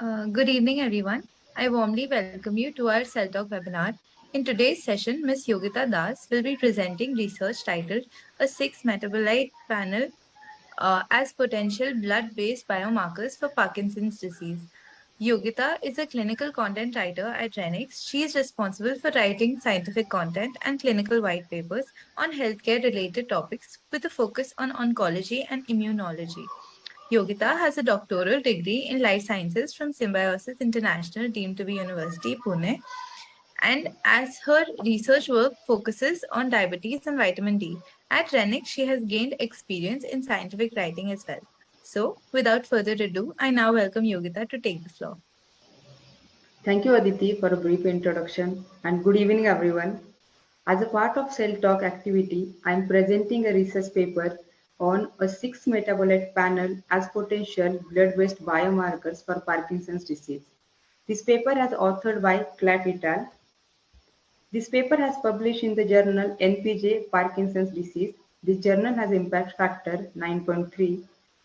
Good evening, everyone. I warmly welcome you to our CellTalk webinar. In today's session, Ms. Yogita Das will be presenting research titled A Six-Metabolite Panel as Potential Blood-Based Biomarkers for Parkinson's Disease. Yogita is a clinical content writer at Renix. She is responsible for writing scientific content and clinical white papers on healthcare-related topics with a focus on oncology and immunology. Yogita has a doctoral degree in life sciences from Symbiosis International, deemed to be University, Pune. And as her research work focuses on diabetes and vitamin D, at Renix she has gained experience in scientific writing as well. So, without further ado, I now welcome Yogita to take the floor. Thank you, Aditi, for a brief introduction, and good evening, everyone. As a part of CellTalk activity, I am presenting a research paper on a six-metabolite panel as potential blood-based biomarkers for Parkinson's disease. This paper is authored by Clark et al. This paper has published in the journal NPJ Parkinson's Disease. This journal has impact factor 9.3,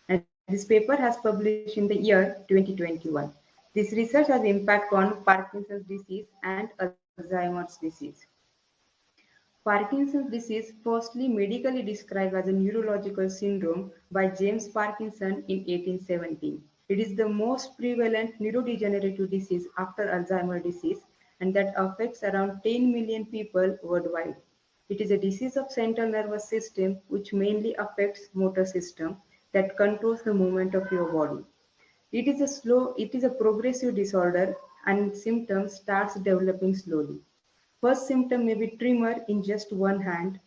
and this paper has published in the year 2021. This research has impact on Parkinson's disease and Alzheimer's disease. Parkinson's disease, firstly medically described as a neurological syndrome by James Parkinson in 1817. It is the most prevalent neurodegenerative disease after Alzheimer's disease, and that affects around 10 million people worldwide. It is a disease of central nervous system which mainly affects motor system that controls the movement of your body. It is a progressive disorder and symptoms starts developing slowly. First symptom may be tremor in just one hand.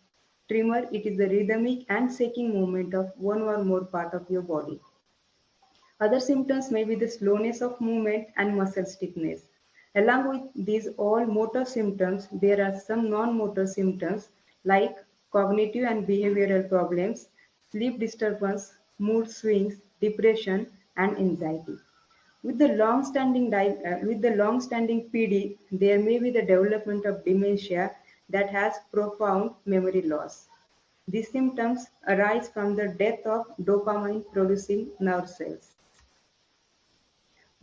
Tremor, it is the rhythmic and shaking movement of one or more part of your body. Other symptoms may be the slowness of movement and muscle stiffness. Along with these all motor symptoms, there are some non-motor symptoms like cognitive and behavioral problems, sleep disturbance, mood swings, depression, and anxiety. With the long-standing PD, there may be the development of dementia that has profound memory loss. These symptoms arise from the death of dopamine-producing nerve cells.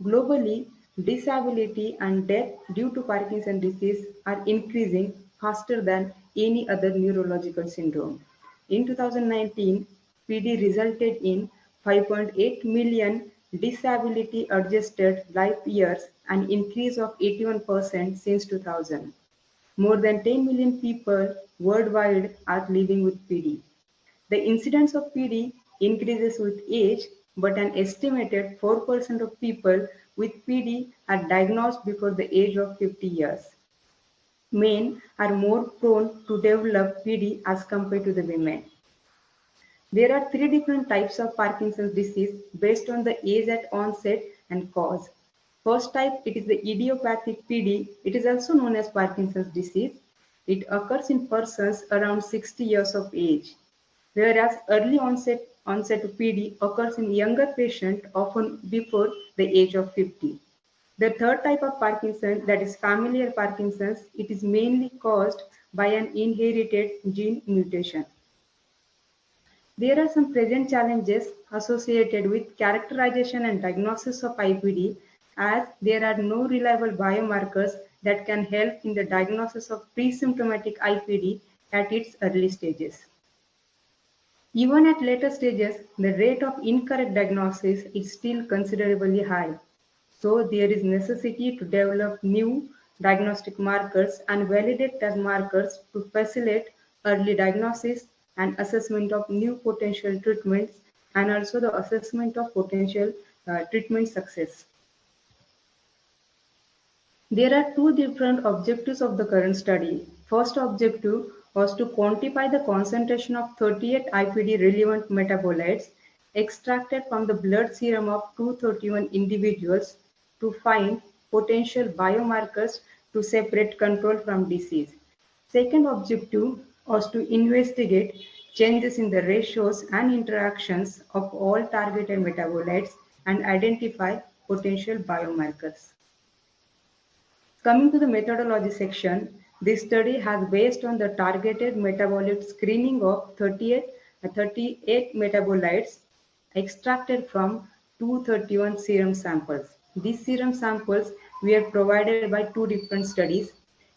Globally, disability and death due to Parkinson's disease are increasing faster than any other neurological syndrome. In 2019, PD resulted in 5.8 million disability-adjusted life years, an increase of 81% since 2000. More than 10 million people worldwide are living with PD. The incidence of PD increases with age, but an estimated 4% of people with PD are diagnosed before the age of 50 years. Men are more prone to develop PD as compared to the women. There are three different types of Parkinson's disease based on the age at onset and cause. First type, it is the idiopathic PD. It is also known as Parkinson's disease. It occurs in persons around 60 years of age. Whereas early onset of PD occurs in younger patients, often before the age of 50. The third type of Parkinson, that is familial Parkinson's, it is mainly caused by an inherited gene mutation. There are some present challenges associated with characterization and diagnosis of IPD, as there are no reliable biomarkers that can help in the diagnosis of pre-symptomatic IPD at its early stages. Even at later stages, the rate of incorrect diagnosis is still considerably high. So there is necessity to develop new diagnostic markers and validate those markers to facilitate early diagnosis and assessment of new potential treatments, and also the assessment of potential treatment success. There are two different objectives of the current study. First objective was to quantify the concentration of 38 IPD relevant metabolites extracted from the blood serum of 231 individuals to find potential biomarkers to separate control from disease. Second objective was to investigate changes in the ratios and interactions of all targeted metabolites and identify potential biomarkers. Coming to the methodology section, this study has based on the targeted metabolic screening of 38 metabolites extracted from 231 serum samples. These serum samples were provided by two different studies.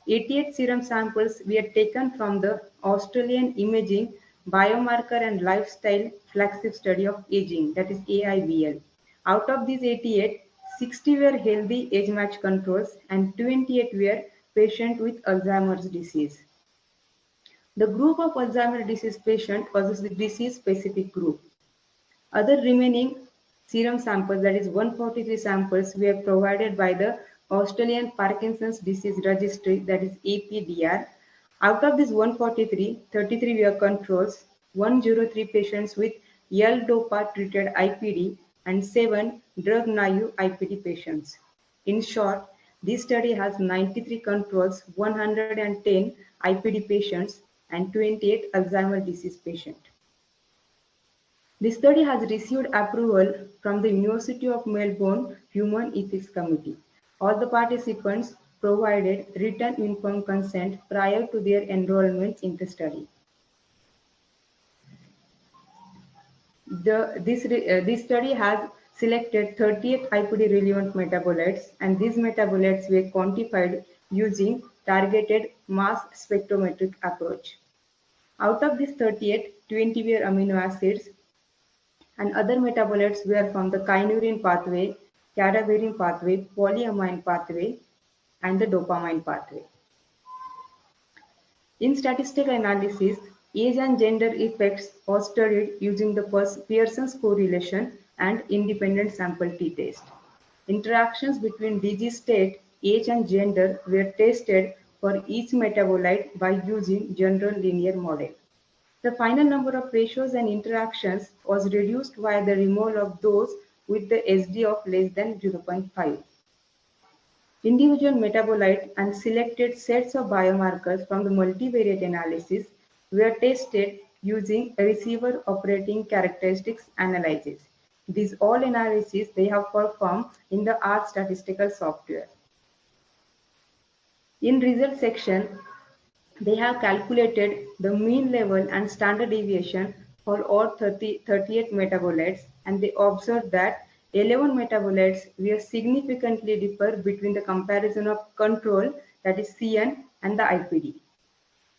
88 serum samples were taken from the Australian Imaging, Biomarker and Lifestyle Flagship Study of Aging, that is AIBL. Out of these 88, 60 were healthy age-matched controls and 28 were patients with Alzheimer's disease. The group of Alzheimer's disease patient was a disease-specific group. Other remaining serum samples, that is 143 samples, were provided by the Australian Parkinson's Disease Registry, that is APDR. Out of these 143, 33 were controls, 103 patients with L-DOPA treated IPD, and 7 drug-naive IPD patients. In short, this study has 93 controls, 110 IPD patients, and 28 Alzheimer's disease patients. The study has received approval from the University of Melbourne Human Ethics Committee. All the participants provided written informed consent prior to their enrollment in the study. This study has selected 38 IPD relevant metabolites, and these metabolites were quantified using targeted mass spectrometric approach. Out of these 38, 20 were amino acids, and other metabolites were from the kynurenine pathway, cadaverine pathway, polyamine pathway, and the dopamine pathway. In statistical analysis, age and gender effects are studied using the Pearson's correlation and independent sample t-test. Interactions between disease state, age, and gender were tested for each metabolite by using general linear model. The final number of ratios and interactions was reduced via the removal of those with the SD of less than 0.5. Individual metabolite and selected sets of biomarkers from the multivariate analysis were tested using receiver operating characteristics analysis. These all analyses they have performed in the R statistical software. In result section, they have calculated the mean level and standard deviation for all 38 metabolites, and they observed that 11 metabolites were significantly differ between the comparison of control, that is CN, and the IPD.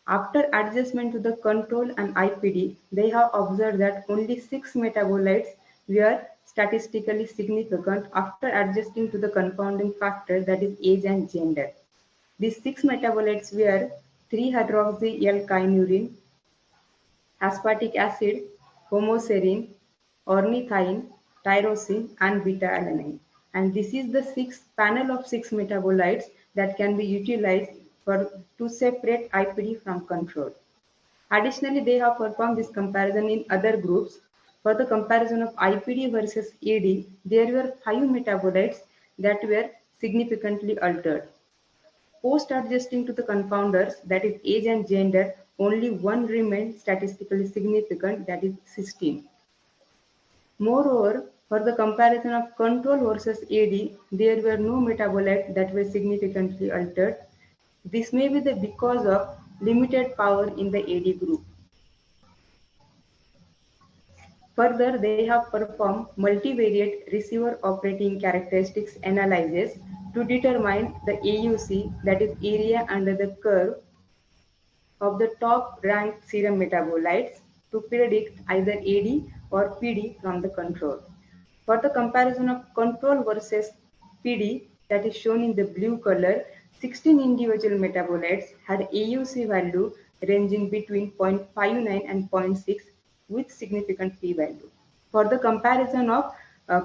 After adjustment to the control and IPD, they have observed that only 6 metabolites were statistically significant after adjusting to the confounding factor, that is age and gender. These 6 metabolites were 3-hydroxy-L-kynurenine, aspartic acid, homoserine, ornithine, tyrosine, and beta-alanine. And this is the panel of 6 metabolites that can be utilized to separate IPD from control. Additionally, they have performed this comparison in other groups. For the comparison of IPD versus AD, there were 5 metabolites that were significantly altered. Post-adjusting to the confounders, that is age and gender, only one remained statistically significant, that is cysteine. Moreover, for the comparison of control versus AD, there were no metabolites that were significantly altered. This may be because of limited power in the AD group. Further, they have performed multivariate receiver operating characteristics analysis to determine the AUC, that is area under the curve, of the top ranked serum metabolites to predict either AD or PD from the control. For the comparison of control versus PD, that is shown in the blue color, 16 individual metabolites had AUC value ranging between 0.59 and 0.6 with significant p-value. For the comparison of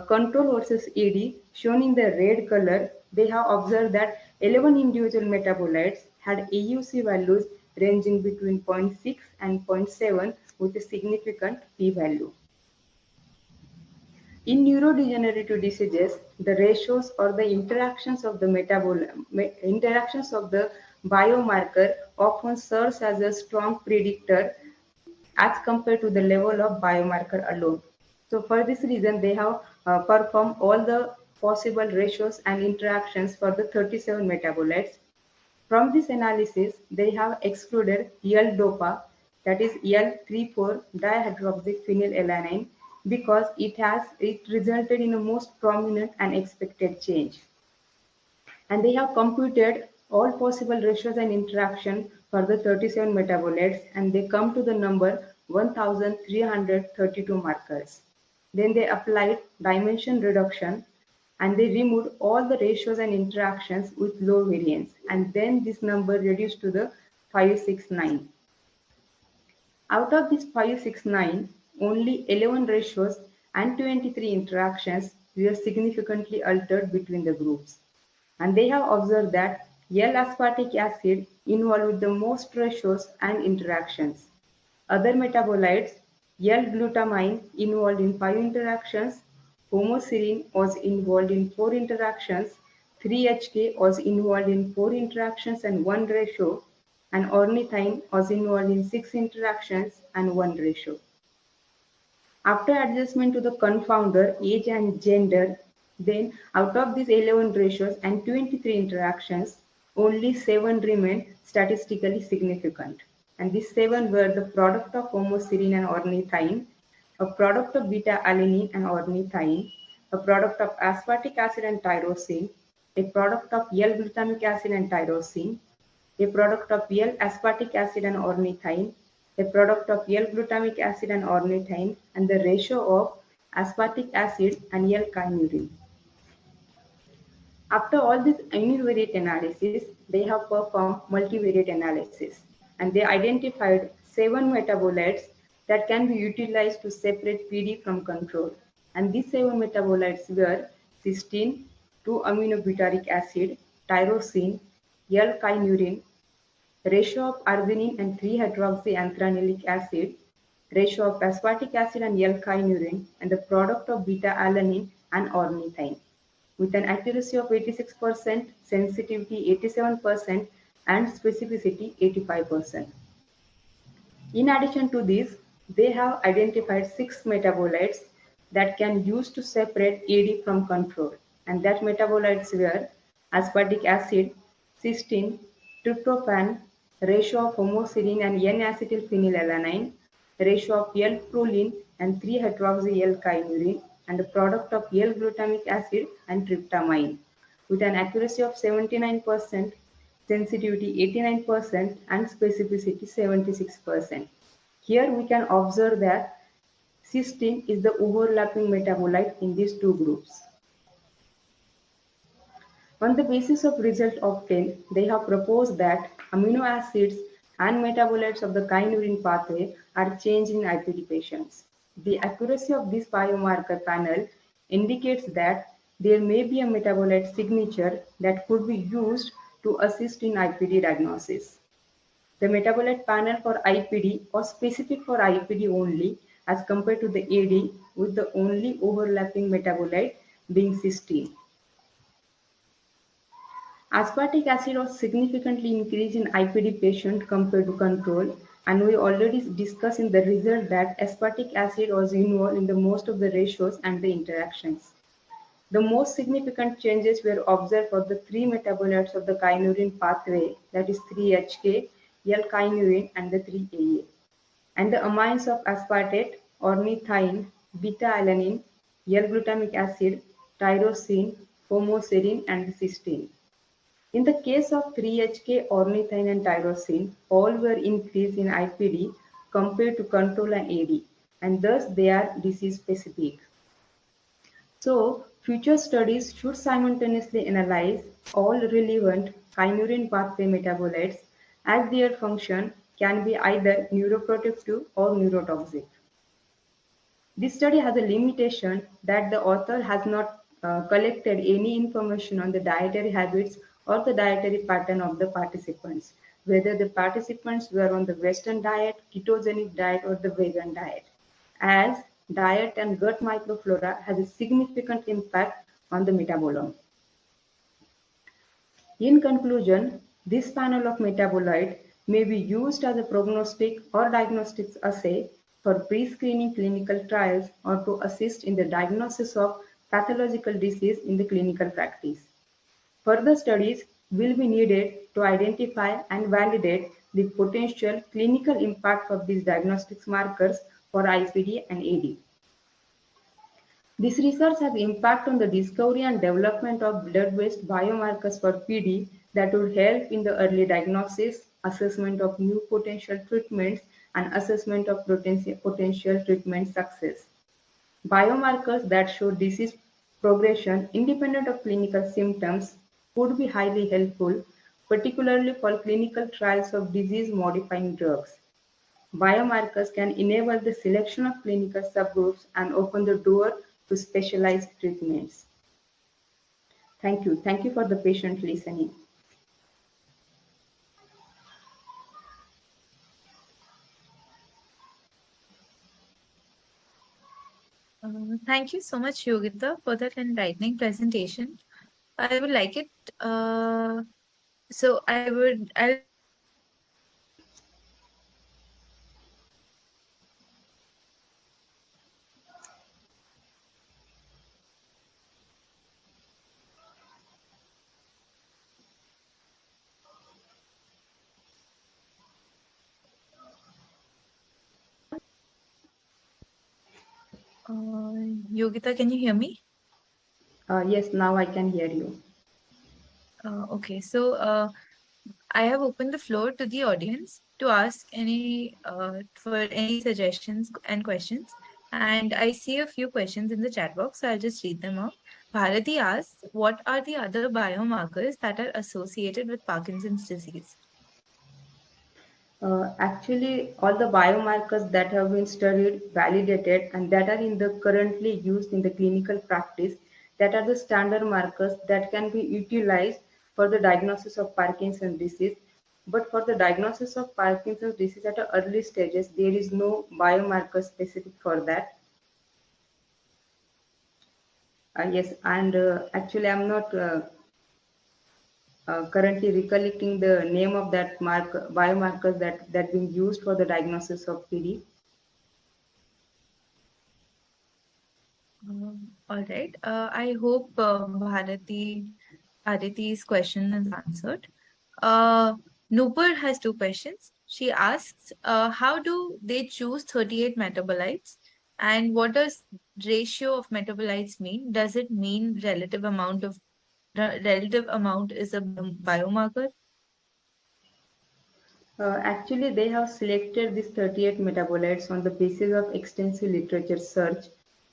control versus AD, shown in the red color, they have observed that 11 individual metabolites had AUC values ranging between 0.6 and 0.7 with a significant p-value. In neurodegenerative diseases, the ratios or the interactions of the biomarker often serves as a strong predictor as compared to the level of biomarker alone. So for this reason, they have performed all the possible ratios and interactions for the 37 metabolites. From this analysis, they have excluded L-DOPA, that is L34-dihydroxyphenylalanine, because it resulted in a most prominent and expected change. And they have computed all possible ratios and interaction for the 37 metabolites, and they come to the number 1332 markers. Then they applied dimension reduction and they removed all the ratios and interactions with low variance, and then this number reduced to the 569. Out of this 569, only 11 ratios and 23 interactions were significantly altered between the groups. And they have observed that L-aspartic acid involved with the most ratios and interactions. Other metabolites, L-glutamine involved in 5 interactions, homoserine was involved in 4 interactions, 3-HK was involved in 4 interactions and 1 ratio, and ornithine was involved in 6 interactions and 1 ratio. After adjustment to the confounder, age and gender, then out of these 11 ratios and 23 interactions, only 7 remained statistically significant. And these 7 were the product of homoserine and ornithine, a product of beta-alanine and ornithine, a product of aspartic acid and tyrosine, a product of L-glutamic acid and tyrosine, a product of L-aspartic acid and ornithine, a product of L-glutamic acid and ornithine, and the ratio of aspartic acid and L-kynurine. After all this univariate analysis, they have performed multivariate analysis, and they identified 7 metabolites that can be utilized to separate PD from control. And these 7 metabolites were cysteine, 2-aminobutyric acid, tyrosine, L-kynurine, ratio of arginine and 3-hydroxyantranilic acid, ratio of aspartic acid and L-kynurine, and the product of beta-alanine and ornithine, with an accuracy of 86%, sensitivity 87%, and specificity 85%. In addition to this, they have identified 6 metabolites that can use to separate AD from control, and that metabolites were aspartic acid, cysteine, tryptophan, ratio of homoserine and N-acetyl-phenylalanine, ratio of L-proline and 3-hydroxy-L-kynurine, and the product of L-glutamic acid and tryptamine, with an accuracy of 79%, sensitivity 89%, and specificity 76%. Here we can observe that cysteine is the overlapping metabolite in these two groups. On the basis of result obtained, they have proposed that amino acids and metabolites of the kynurine pathway are changed in IPD patients. The accuracy of this biomarker panel indicates that there may be a metabolite signature that could be used to assist in IPD diagnosis. The metabolite panel for IPD was specific for IPD only as compared to the AD, with the only overlapping metabolite being cysteine. Aspartic acid was significantly increased in IPD patient compared to control, and we already discussed in the result that aspartic acid was involved in the most of the ratios and the interactions. The most significant changes were observed for the 3 metabolites of the kynurine pathway, that is 3-HK, L-kynurine, and the 3-AA, and the amines of aspartate, ornithine, beta-alanine, L-glutamic acid, tyrosine, homoserine, and cysteine. In the case of 3-HK, ornithine, and tyrosine, all were increased in IPD compared to control and AD, and thus they are disease specific. So, future studies should simultaneously analyze all relevant kynurine pathway metabolites, as their function can be either neuroprotective or neurotoxic. This study has a limitation that the author has not collected any information on the dietary habits or the dietary pattern of the participants, whether the participants were on the Western diet, ketogenic diet, or the vegan diet, as diet and gut microflora has a significant impact on the metabolome. In conclusion, this panel of metabolites may be used as a prognostic or diagnostic assay for pre-screening clinical trials or to assist in the diagnosis of pathological disease in the clinical practice. Further studies will be needed to identify and validate the potential clinical impact of these diagnostics markers for IPD and AD. This research has impact on the discovery and development of blood-based biomarkers for PD that would help in the early diagnosis, assessment of new potential treatments, and assessment of potential treatment success. Biomarkers that show disease progression independent of clinical symptoms would be highly helpful, particularly for clinical trials of disease-modifying drugs. Biomarkers can enable the selection of clinical subgroups and open the door to specialized treatments. Thank you. Thank you for the patient listening. Thank you so much, Yogita, for that enlightening presentation. I would like it. So I'll Yogita, can you hear me? Yes, now I can hear you. Okay, so I have opened the floor to the audience to ask for any suggestions and questions. And I see a few questions in the chat box, so I'll just read them out. Bharati asks, what are the other biomarkers that are associated with Parkinson's disease? Actually, all the biomarkers that have been studied, validated, and that are in the currently used in the clinical practice, that are the standard markers that can be utilized for the diagnosis of Parkinson's disease. But for the diagnosis of Parkinson's disease at the early stages, there is no biomarker specific for that. Yes, and actually, I'm not currently recollecting the name of that biomarkers that being used for the diagnosis of PD. All right. I hope Bharati's question is answered. Nupur has two questions. She asks, how do they choose 38 metabolites? And what does ratio of metabolites mean? Does it mean relative amount is a biomarker? Actually, they have selected these 38 metabolites on the basis of extensive literature search,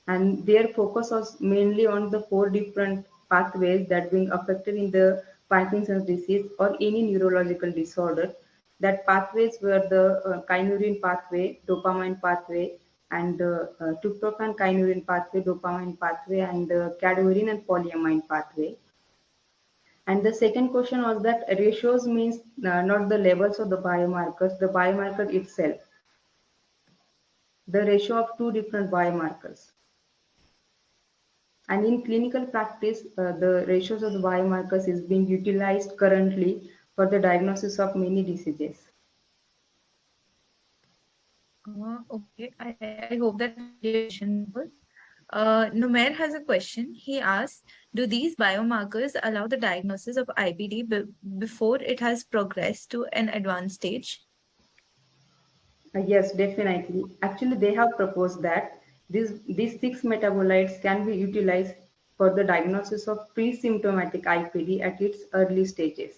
and their focus was mainly on the four different pathways that being affected in the Parkinson's disease or any neurological disorder. That pathways were the kynurenine pathway, dopamine pathway, and tryptophan kynurenine pathway, dopamine pathway, and the cadherin and polyamine pathway. And the second question was that ratios means not the levels of the biomarker itself, the ratio of two different biomarkers. And in clinical practice, the ratios of the biomarkers is being utilized currently for the diagnosis of many diseases. Okay, I hope that your question. Numair has a question. He asks, do these biomarkers allow the diagnosis of IBD before it has progressed to an advanced stage? Yes, definitely. Actually, they have proposed that these six metabolites can be utilized for the diagnosis of pre-symptomatic IPD at its early stages.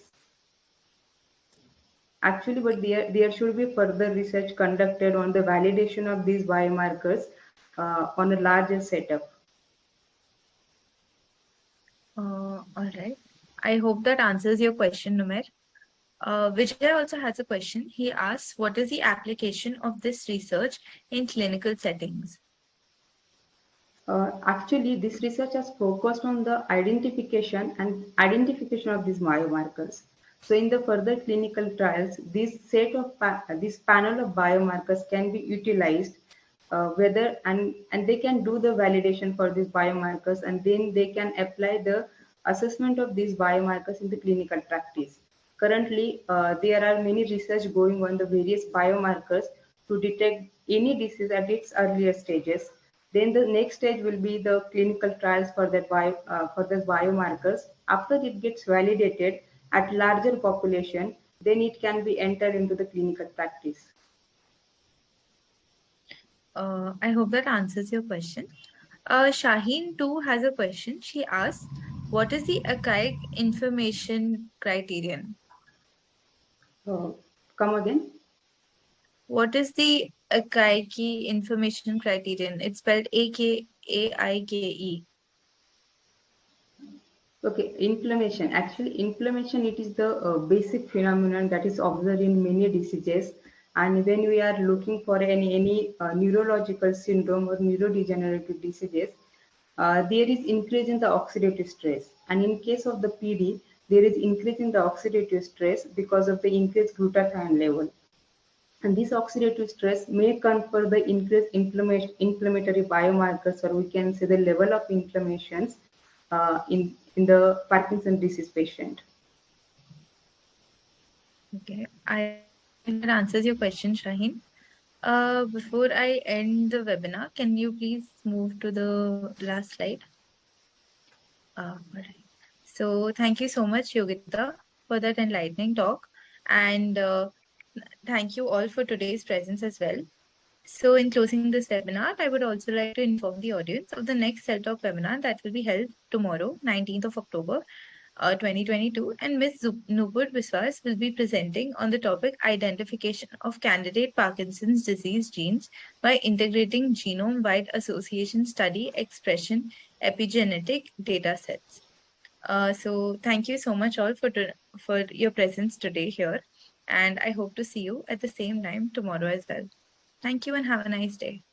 Actually, but there should be further research conducted on the validation of these biomarkers on a larger setup. All right. I hope that answers your question, Numair. Vijay also has a question. He asks, what is the application of this research in clinical settings? Actually, this research has focused on the identification of these biomarkers. So, in the further clinical trials, this panel of biomarkers can be utilized, whether and they can do the validation for these biomarkers, and then they can apply the assessment of these biomarkers in the clinical practice. Currently, there are many research going on the various biomarkers to detect any disease at its earlier stages. Then the next stage will be the clinical trials for for the biomarkers. After it gets validated at larger population, then it can be entered into the clinical practice. I hope that answers your question. Shaheen too has a question. She asks, what is the archaic information criterion? Uh, Come again. What is the archaic information criterion? It's spelled AKAIKE. Okay, inflammation. Actually, inflammation it is the basic phenomenon that is observed in many diseases. And when we are looking for any neurological syndrome or neurodegenerative diseases, there is increase in the oxidative stress. And in case of the PD, there is increase in the oxidative stress because of the increased glutathione level. And this oxidative stress may confer the increased inflammatory biomarkers, or we can say the level of inflammations in the Parkinson disease patient. Okay, I think that answers your question, Shaheen. Before I end the webinar, can you please move to the last slide? All right. So thank you so much, Yogita, for that enlightening talk. And thank you all for today's presence as well. So in closing this webinar, I would also like to inform the audience of the next CellTalk webinar that will be held tomorrow, 19th of October, 2022. And Ms. Nupur Biswas will be presenting on the topic identification of candidate Parkinson's disease genes by integrating genome-wide association study expression epigenetic data sets. So thank you so much all for your presence today here. And I hope to see you at the same time tomorrow as well. Thank you and have a nice day.